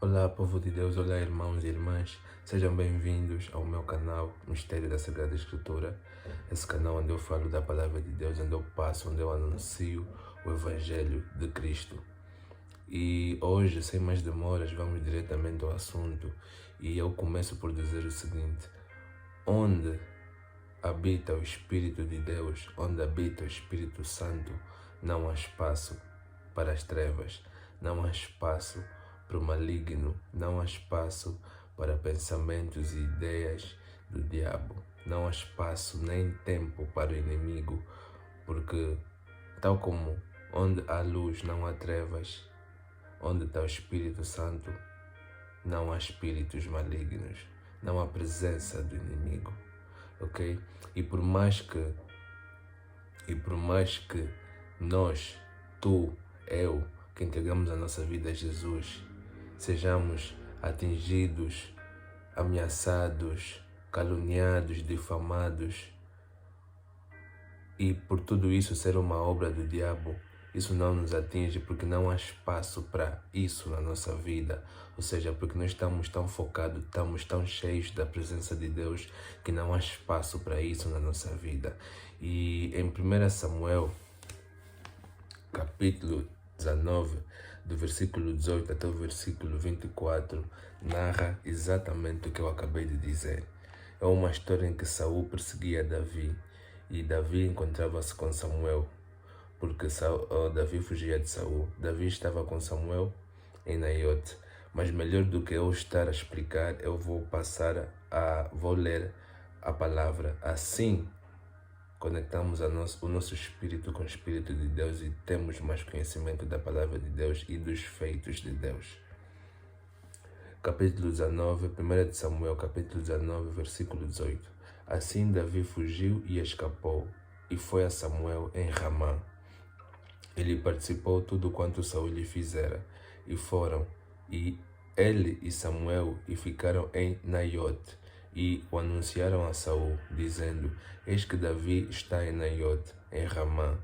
Olá, povo de Deus, olá, irmãos e irmãs, sejam bem-vindos ao meu canal Mistério da Sagrada Escritura, esse canal onde eu falo da Palavra de Deus, onde eu passo, onde eu anuncio o Evangelho de Cristo. E hoje, sem mais demoras, vamos diretamente ao assunto e eu começo por dizer o seguinte: onde habita o Espírito de Deus, onde habita o Espírito Santo, não há espaço para as trevas, não há espaço para o maligno, não há espaço para pensamentos e ideias do diabo, não há espaço nem tempo para o inimigo, porque tal como onde há luz não há trevas, onde está o Espírito Santo não há espíritos malignos, não há presença do inimigo, ok? E por mais que nós, tu, eu, que entregamos a nossa vida a Jesus, sejamos atingidos, ameaçados, caluniados, difamados, e por tudo isso ser uma obra do diabo, isso não nos atinge porque não há espaço para isso na nossa vida. Ou seja, porque nós estamos tão focados, estamos tão cheios da presença de Deus que não há espaço para isso na nossa vida. E em 1 Samuel, capítulo 19, do versículo 18 até o versículo 24, narra exatamente o que eu acabei de dizer. É uma história em que Saul perseguia Davi e Davi encontrava-se com Samuel, porque Davi fugia de Saul. Davi estava com Samuel em Naiote. Mas melhor do que eu estar a explicar, eu vou ler a palavra. Assim, conectamos o nosso espírito com o Espírito de Deus e temos mais conhecimento da palavra de Deus e dos feitos de Deus. Capítulo 19, 1 de Samuel, capítulo 19, versículo 18. Assim Davi fugiu e escapou, e foi a Samuel em Ramá. Ele participou tudo quanto Saul lhe fizera, e foram, e ele e Samuel, e ficaram em Naiote, e o anunciaram a Saul, dizendo: Eis que Davi está em Naiote, em Ramá.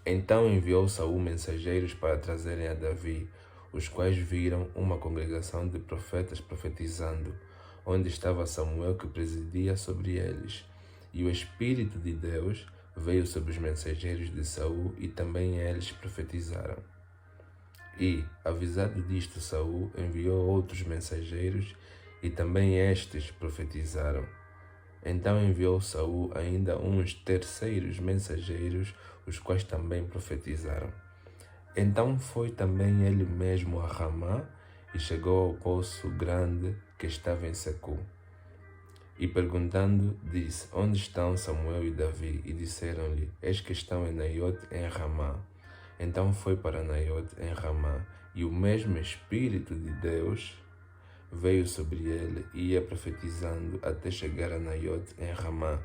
Então enviou Saul mensageiros para trazerem a Davi, os quais viram uma congregação de profetas profetizando, onde estava Samuel que presidia sobre eles. E o Espírito de Deus veio sobre os mensageiros de Saul e também eles profetizaram. E, avisado disto, Saul enviou outros mensageiros e também estes profetizaram. Então enviou Saul ainda uns terceiros mensageiros, os quais também profetizaram. Então foi também ele mesmo a Ramá e chegou ao poço grande que estava em Secu. E perguntando, disse: Onde estão Samuel e Davi? E disseram-lhe: Eis que estão em Naiote, em Ramá. Então foi para Naiote, em Ramá, e o mesmo Espírito de Deus veio sobre ele e ia profetizando até chegar a Naiote, em Ramá.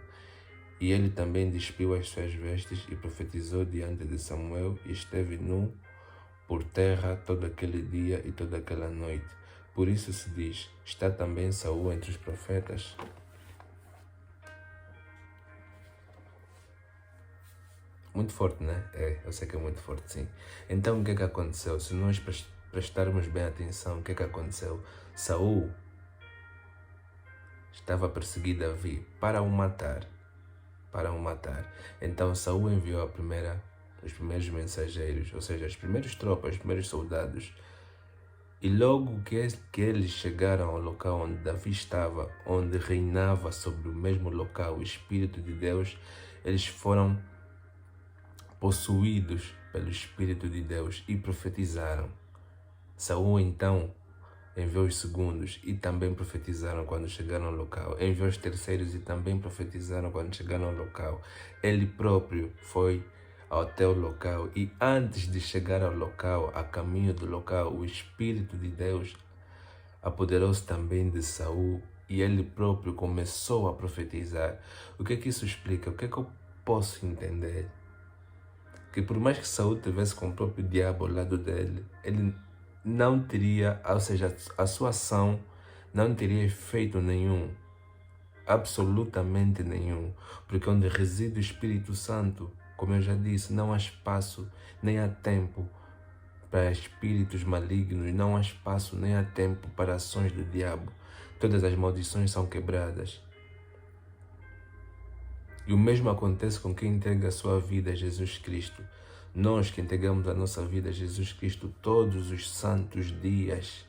E ele também despiu as suas vestes e profetizou diante de Samuel e esteve nu por terra todo aquele dia e toda aquela noite. Por isso se diz: está também Saul entre os profetas? Muito forte, né? Eu sei que é muito forte, sim. Então o que é que aconteceu? Se nós prestarmos bem atenção, o que é que aconteceu? Saul estava a perseguir Davi para o matar. Então Saul enviou os primeiros mensageiros, ou seja, as primeiras tropas, os primeiros soldados. E logo que eles chegaram ao local onde Davi estava, onde reinava sobre o mesmo local o Espírito de Deus, eles foram possuídos pelo Espírito de Deus e profetizaram. Saul então enviou os segundos e também profetizaram quando chegaram ao local. Enviou os terceiros e também profetizaram quando chegaram ao local. Ele próprio foi até o local e antes de chegar ao local, a caminho do local, o Espírito de Deus apoderou-se também de Saul e ele próprio começou a profetizar. O que é que isso explica? O que é que eu posso entender? Que por mais que Saul tivesse com o próprio diabo ao lado dele, ele não teria, ou seja, a sua ação não teria efeito nenhum, absolutamente nenhum, porque onde reside o Espírito Santo, como eu já disse, não há espaço, nem há tempo para espíritos malignos, não há espaço nem há tempo para ações do diabo. Todas as maldições são quebradas. E o mesmo acontece com quem entrega a sua vida a Jesus Cristo. Nós que entregamos a nossa vida a Jesus Cristo todos os santos dias,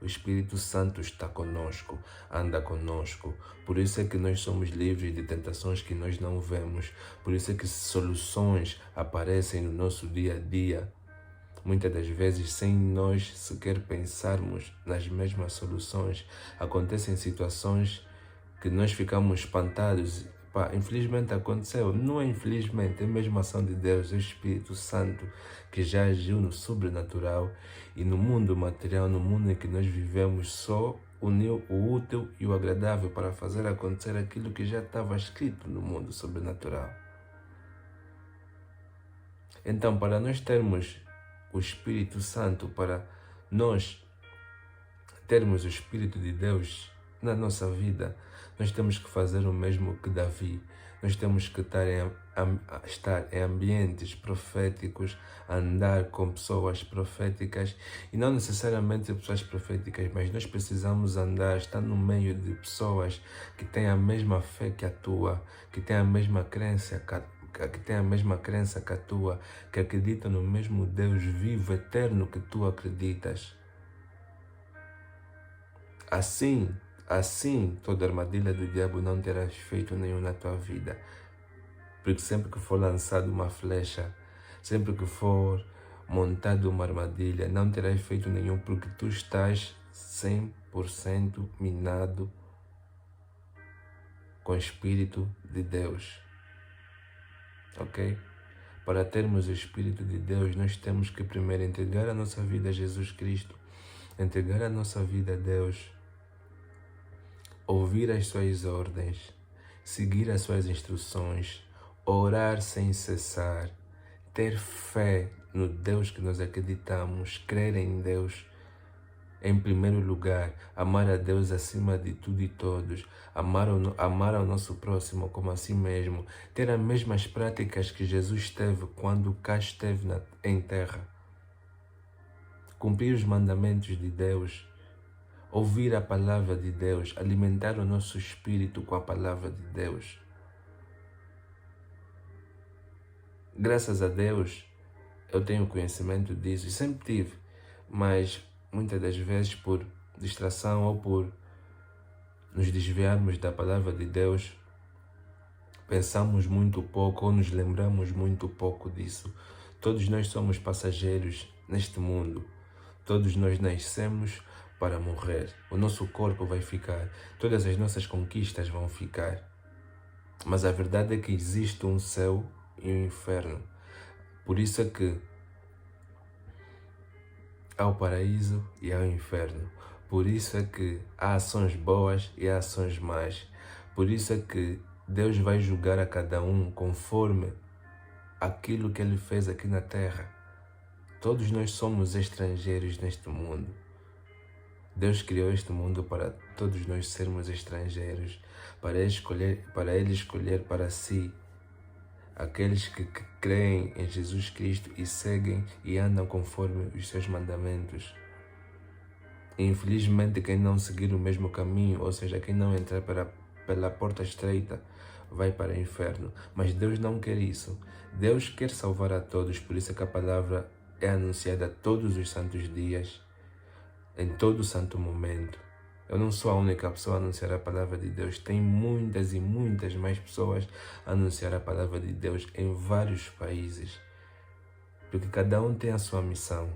o Espírito Santo está conosco, anda conosco. Por isso é que nós somos livres de tentações que nós não vemos. Por isso é que soluções aparecem no nosso dia a dia. Muitas das vezes, sem nós sequer pensarmos nas mesmas soluções, acontecem situações que nós ficamos espantados. Infelizmente aconteceu, não é infelizmente, é mesmo a ação de Deus, é o Espírito Santo que já agiu no sobrenatural e no mundo material, no mundo em que nós vivemos, só uniu o útil e o agradável para fazer acontecer aquilo que já estava escrito no mundo sobrenatural. Então, para nós termos o Espírito Santo, para nós termos o Espírito de Deus na nossa vida, nós temos que fazer o mesmo que Davi. Nós temos que estar em ambientes proféticos, andar com pessoas proféticas, e não necessariamente pessoas proféticas, mas nós precisamos estar no meio de pessoas que têm a mesma fé que a tua, que têm a mesma crença que a tua, que acreditam no mesmo Deus vivo, eterno que tu acreditas. Assim, toda armadilha do diabo não terá efeito nenhum na tua vida. Porque sempre que for lançado uma flecha, sempre que for montado uma armadilha, não terá efeito nenhum, porque tu estás 100% minado com o Espírito de Deus. Ok? Para termos o Espírito de Deus, nós temos que primeiro entregar a nossa vida a Jesus Cristo, entregar a nossa vida a Deus, ouvir as suas ordens, seguir as suas instruções, orar sem cessar, ter fé no Deus que nós acreditamos, crer em Deus em primeiro lugar, amar a Deus acima de tudo e todos, amar ao nosso próximo como a si mesmo, ter as mesmas práticas que Jesus teve quando cá esteve em terra, cumprir os mandamentos de Deus, ouvir a palavra de Deus, alimentar o nosso espírito com a palavra de Deus. Graças a Deus, eu tenho conhecimento disso e sempre tive, mas muitas das vezes por distração ou por nos desviarmos da palavra de Deus, pensamos muito pouco ou nos lembramos muito pouco disso. Todos nós somos passageiros neste mundo, todos nós nascemos para morrer. O nosso corpo vai ficar, todas as nossas conquistas vão ficar. Mas a verdade é que existe um céu e um inferno. Por isso é que há o paraíso e há o inferno. Por isso é que há ações boas e há ações más. Por isso é que Deus vai julgar a cada um conforme aquilo que Ele fez aqui na terra. Todos nós somos estrangeiros neste mundo. Deus criou este mundo para todos nós sermos estrangeiros, para Ele escolher para si aqueles que creem em Jesus Cristo e seguem e andam conforme os seus mandamentos. E, infelizmente, quem não seguir o mesmo caminho, ou seja, quem não entrar pela porta estreita, vai para o inferno. Mas Deus não quer isso. Deus quer salvar a todos, por isso é que a palavra é anunciada todos os santos dias, em todo santo momento. Eu não sou a única pessoa a anunciar a palavra de Deus. Tem muitas e muitas mais pessoas a anunciar a palavra de Deus em vários países. Porque cada um tem a sua missão.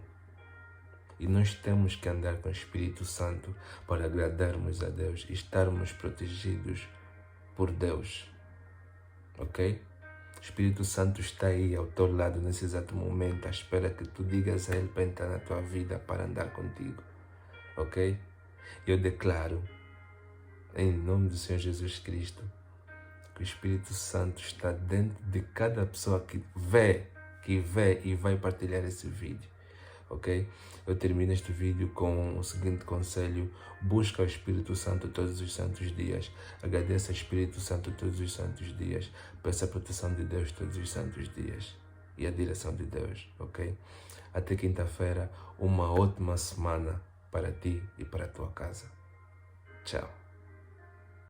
E nós temos que andar com o Espírito Santo para agradarmos a Deus e estarmos protegidos por Deus. Ok? O Espírito Santo está aí ao teu lado nesse exato momento, à espera que tu digas a Ele para entrar na tua vida, para andar contigo. Ok? Eu declaro, em nome do Senhor Jesus Cristo, que o Espírito Santo está dentro de cada pessoa que vê e vai partilhar esse vídeo. Ok? Eu termino este vídeo com o seguinte conselho: busca o Espírito Santo todos os santos dias, agradeça ao Espírito Santo todos os santos dias, peça a proteção de Deus todos os santos dias e a direção de Deus, ok? Até quinta-feira, uma ótima semana para ti e para a tua casa. Tchau.